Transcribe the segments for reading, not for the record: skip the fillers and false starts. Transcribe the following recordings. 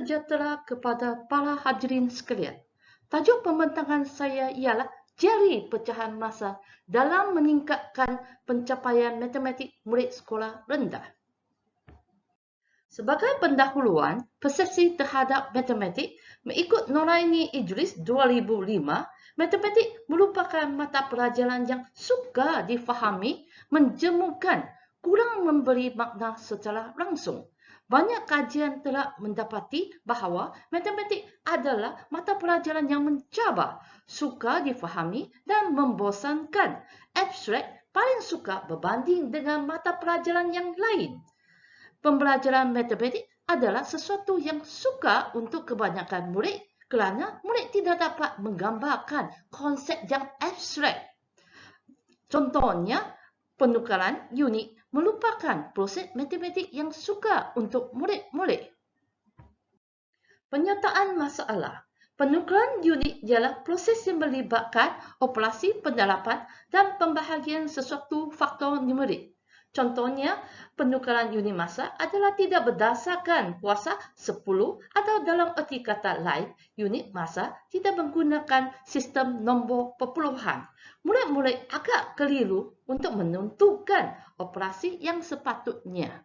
sejahtera kepada para hadirin sekalian. Tajuk pembentangan saya ialah jari pecahan masa dalam meningkatkan pencapaian matematik murid sekolah rendah. Sebagai pendahuluan, persepsi terhadap matematik mengikut Noraini Idris 2005, matematik merupakan mata pelajaran yang sukar difahami, menjemukan, kurang memberi makna secara langsung. Banyak kajian telah mendapati bahawa matematik adalah mata pelajaran yang mencabar, sukar difahami dan membosankan, abstrak, paling sukar berbanding dengan mata pelajaran yang lain. Pembelajaran matematik adalah sesuatu yang sukar untuk kebanyakan murid kerana murid tidak dapat menggambarkan konsep yang abstrak. Contohnya, penukaran unit merupakan proses matematik yang sukar untuk murid-murid. Penyataan masalah. Penukaran unit ialah proses yang melibatkan operasi pendalaman dan pembahagian sesuatu faktor numerik. Contohnya, penukaran unit masa adalah tidak berdasarkan kuasa 10 atau dalam erti kata lain, unit masa tidak menggunakan sistem nombor perpuluhan. Murid-murid agak keliru untuk menentukan operasi yang sepatutnya.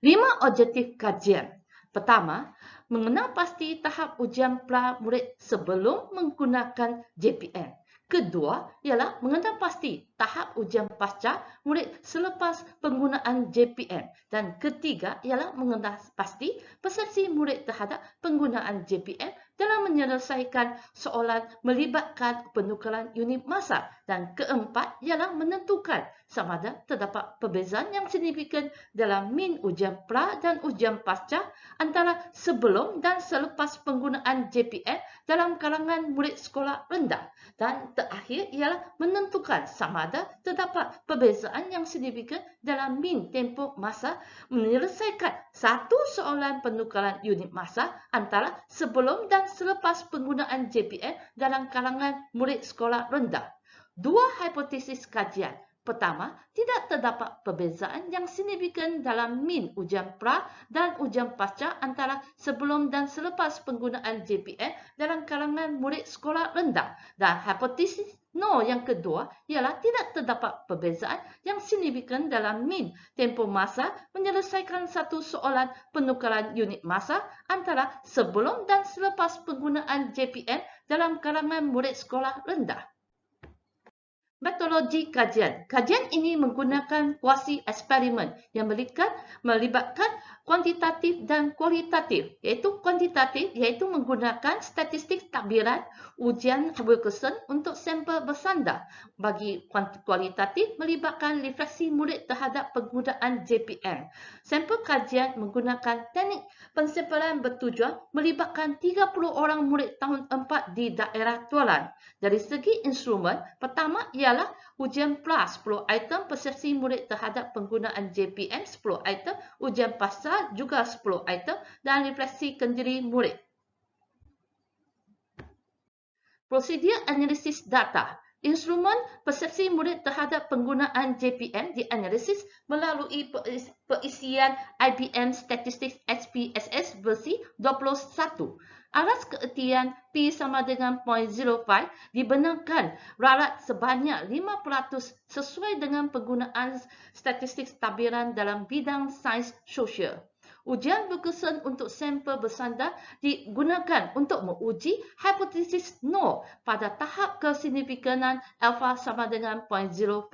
5 objektif kajian. Pertama, mengenal pasti tahap ujian pra-murid sebelum menggunakan JPM. Kedua ialah mengenal pasti tahap ujian pasca murid selepas penggunaan JPM. Dan ketiga ialah mengenal pasti persepsi murid terhadap penggunaan JPM dalam menyelesaikan soalan melibatkan penukaran unit masa. Dan keempat ialah menentukan sama ada terdapat perbezaan yang signifikan dalam min ujian pra dan ujian pasca antara sebelum dan selepas penggunaan JPM dalam kalangan murid sekolah rendah. Dan terakhir ialah menentukan sama ada terdapat perbezaan yang signifikan dalam min tempoh masa menyelesaikan satu soalan penukaran unit masa antara sebelum dan selepas penggunaan JPM dalam kalangan murid sekolah rendah. Dua hipotesis kajian. Pertama, tidak terdapat perbezaan yang signifikan dalam min ujian pra dan ujian pasca antara sebelum dan selepas penggunaan JPM dalam kalangan murid sekolah rendah. Dan hipotesis no yang kedua ialah tidak terdapat perbezaan yang signifikan dalam min tempoh masa menyelesaikan satu soalan penukaran unit masa antara sebelum dan selepas penggunaan JPM dalam kalangan murid sekolah rendah. Metodologi kajian. Kajian ini menggunakan kuasi eksperimen yang melibatkan kuantitatif dan kualitatif. Iaitu kuantitatif iaitu menggunakan statistik takbiran ujian Wilkerson untuk sampel bersandar. Bagi kualitatif melibatkan refleksi murid terhadap penggunaan JPM. Sampel kajian menggunakan teknik pensampelan bertujuan melibatkan 30 orang murid tahun 4 di daerah Tualan. Dari segi instrumen, pertama ialah ujian pra 10 item persepsi murid terhadap penggunaan JPM 10 item, ujian pasca juga 10 item dan refleksi kendiri murid. Prosedur analisis data. Instrumen persepsi murid terhadap penggunaan JPM dianalisis melalui perisian IBM Statistics SPSS versi 21. Alas keertian P sama dengan 0.05 dibenarkan ralat sebanyak 5% sesuai dengan penggunaan statistik takbiran dalam bidang sains sosial. Ujian Wilkerson untuk sampel bersandar digunakan untuk menguji hipotesis no pada tahap kesignifikan alfa sama dengan 0.05.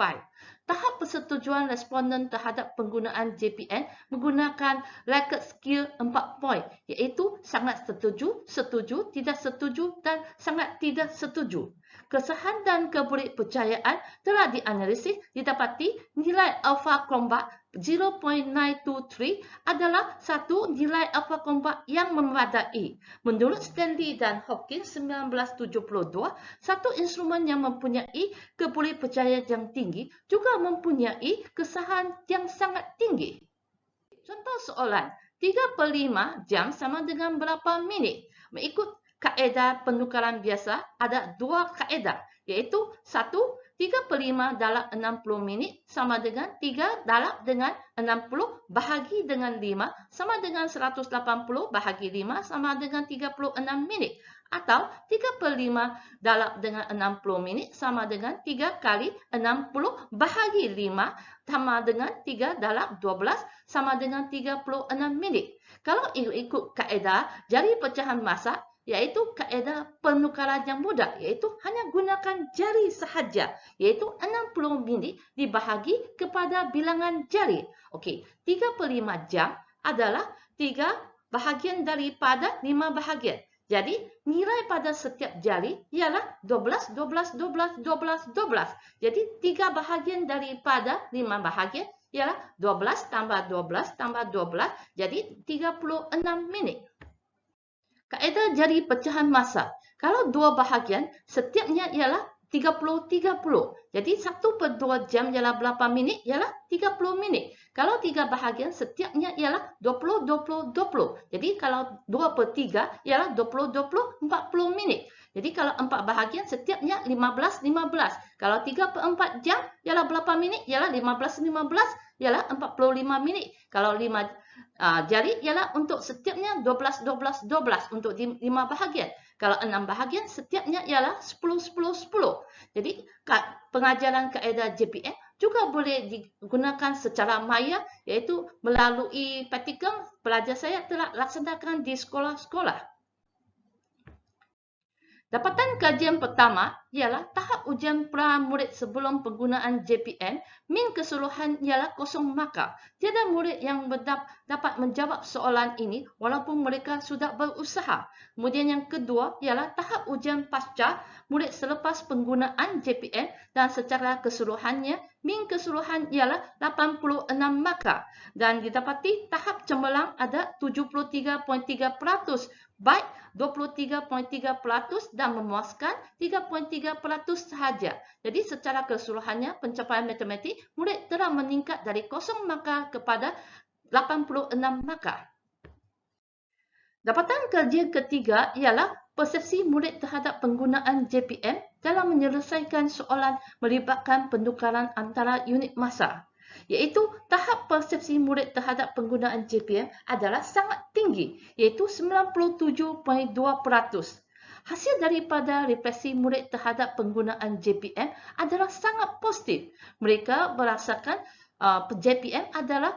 Tahap persetujuan responden terhadap penggunaan JPM menggunakan Likert skill 4 poin, iaitu sangat setuju, setuju, tidak setuju dan sangat tidak setuju. Kesahan dan kepercayaan telah dianalisis didapati nilai alfa kombat 0.923 adalah satu nilai alfa kombat yang memadai. Menurut Stanley dan Hopkins 1972, satu instrumen yang mempunyai kepercayaan yang tinggi juga mempunyai kesahan yang sangat tinggi. Contoh soalan, 3/5 jam sama dengan berapa minit? Mengikut kaedah penukaran biasa, ada dua kaedah, iaitu 1, 3/5 dalam 60 minit sama dengan 3 dalam dengan 60 bahagi dengan 5 sama dengan 180 bahagi 5 sama dengan 36 minit. Atau 3/5 dalam dengan 60 minit sama dengan 3 kali 60 bahagi 5 sama dengan 3 dalam 12 sama dengan 36 minit. Kalau ikut kaedah jari pecahan masa, iaitu kaedah penukaran yang mudah, iaitu hanya gunakan jari sahaja, iaitu 60 minit dibahagi kepada bilangan jari. Okey, 3/5 jam adalah 3 bahagian daripada 5 bahagian. Jadi, nilai pada setiap jari ialah 12, 12, 12, 12, 12. Jadi, 3 bahagian daripada 5 bahagian ialah 12 tambah 12 tambah 12, jadi 36 minit. Kaedah jari pecahan masa. Kalau dua bahagian, setiapnya ialah 30-30. Jadi 1/2 jam ialah berapa minit? Ialah 30 minit. Kalau 3 bahagian, setiapnya ialah 20-20-20. Jadi kalau 2/3 ialah 20-20, 40 minit. Jadi kalau 4 bahagian, setiapnya 15-15. Kalau 3/4 jam ialah berapa minit? Ialah 15-15, ialah 45 minit. Kalau 5 jari ialah untuk setiapnya 12, 12, 12 untuk 5 bahagian. Kalau 6 bahagian, setiapnya ialah 10, 10, 10. Jadi, pengajaran kaedah JPM juga boleh digunakan secara maya, iaitu melalui praktikum pelajar saya telah laksanakan di sekolah-sekolah. Dapatan kajian pertama ialah tahap ujian pra-murid sebelum penggunaan JPM, min keseluruhan ialah kosong markah. Tiada murid yang dapat menjawab soalan ini walaupun mereka sudah berusaha. Kemudian yang kedua ialah tahap ujian pasca murid selepas penggunaan JPM dan secara keseluruhannya, min keseluruhan ialah 86 markah. Dan didapati tahap cemerlang ada 73.3%, baik 23.3% dan memuaskan 3.3% sahaja. Jadi secara keseluruhannya pencapaian matematik murid telah meningkat dari 0 markah kepada 86 markah. Dapatan kajian ketiga ialah persepsi murid terhadap penggunaan JPM dalam menyelesaikan soalan melibatkan penukaran antara unit masa. Iaitu tahap persepsi murid terhadap penggunaan JPM adalah sangat tinggi, iaitu 97.2%. Hasil daripada refleksi murid terhadap penggunaan JPM adalah sangat positif. Mereka merasakan JPM adalah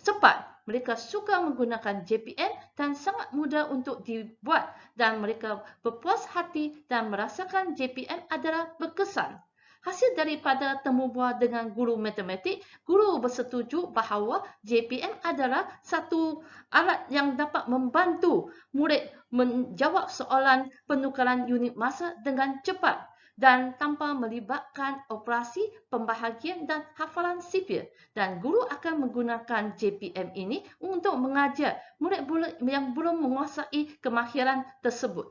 cepat. Mereka suka menggunakan JPM dan sangat mudah untuk dibuat dan mereka berpuas hati dan merasakan JPM adalah berkesan. Hasil daripada temu bual dengan guru matematik, guru bersetuju bahawa JPM adalah satu alat yang dapat membantu murid menjawab soalan penukaran unit masa dengan cepat dan tanpa melibatkan operasi pembahagian dan hafalan sifir. Dan guru akan menggunakan JPM ini untuk mengajar murid-murid yang belum menguasai kemahiran tersebut.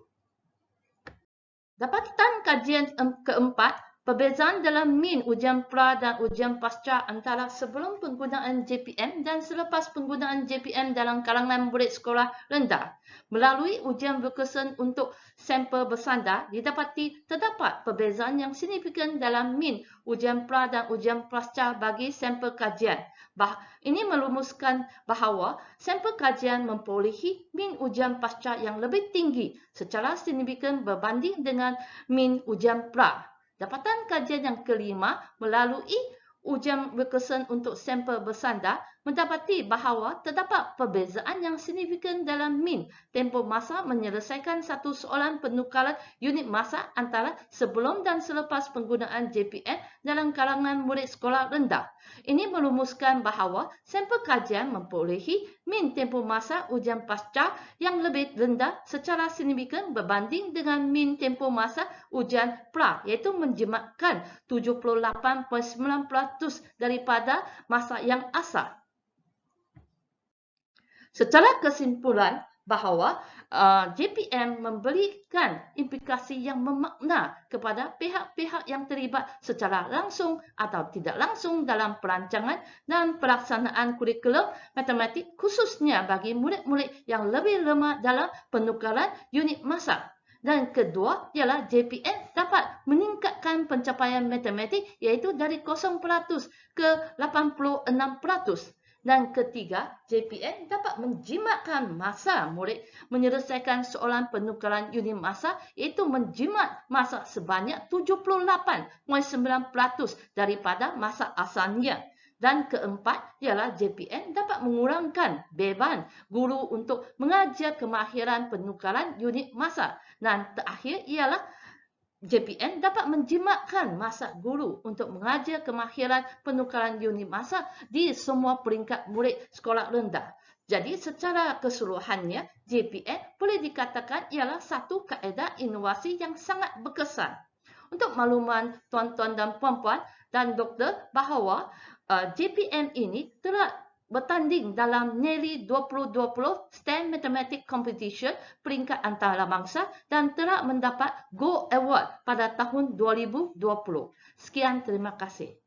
Dapatan kajian keempat, perbezaan dalam min ujian pra dan ujian pasca antara sebelum penggunaan JPM dan selepas penggunaan JPM dalam kalangan murid sekolah rendah. Melalui ujian berkesan untuk sampel bersandar, didapati terdapat perbezaan yang signifikan dalam min ujian pra dan ujian pasca bagi sampel kajian. Ini merumuskan bahawa sampel kajian memperolehi min ujian pasca yang lebih tinggi secara signifikan berbanding dengan min ujian pra. Dapatan kajian yang kelima melalui ujian berkesan untuk sampel bersandar mendapati bahawa terdapat perbezaan yang signifikan dalam min tempoh masa menyelesaikan satu soalan penukaran unit masa antara sebelum dan selepas penggunaan JPM dalam kalangan murid sekolah rendah. Ini merumuskan bahawa sampel kajian memperolehi min tempoh masa ujian pasca yang lebih rendah secara signifikan berbanding dengan min tempoh masa ujian pra, iaitu menjimatkan 78.9% daripada masa yang asal. Secara kesimpulan bahawa JPM memberikan implikasi yang memakna kepada pihak-pihak yang terlibat secara langsung atau tidak langsung dalam perancangan dan pelaksanaan kurikulum matematik, khususnya bagi murid-murid yang lebih lemah dalam penukaran unit masa. Dan kedua ialah JPN dapat meningkatkan pencapaian matematik iaitu dari 0% ke 86%. Dan ketiga, JPN dapat menjimatkan masa murid menyelesaikan soalan penukaran unit masa iaitu menjimat masa sebanyak 78.9% daripada masa asalnya. Dan keempat ialah JPN dapat mengurangkan beban guru untuk mengajar kemahiran penukaran unit masa. Dan terakhir ialah JPN dapat menjimatkan masa guru untuk mengajar kemahiran penukaran unit masa di semua peringkat murid sekolah rendah. Jadi secara keseluruhannya, JPN boleh dikatakan ialah satu kaedah inovasi yang sangat berkesan. Untuk makluman tuan-tuan dan puan-puan dan doktor bahawa JPN ini telah bertanding dalam Nelly 2020 STEM Mathematics Competition peringkat antarabangsa dan telah mendapat Gold Award pada tahun 2020. Sekian, terima kasih.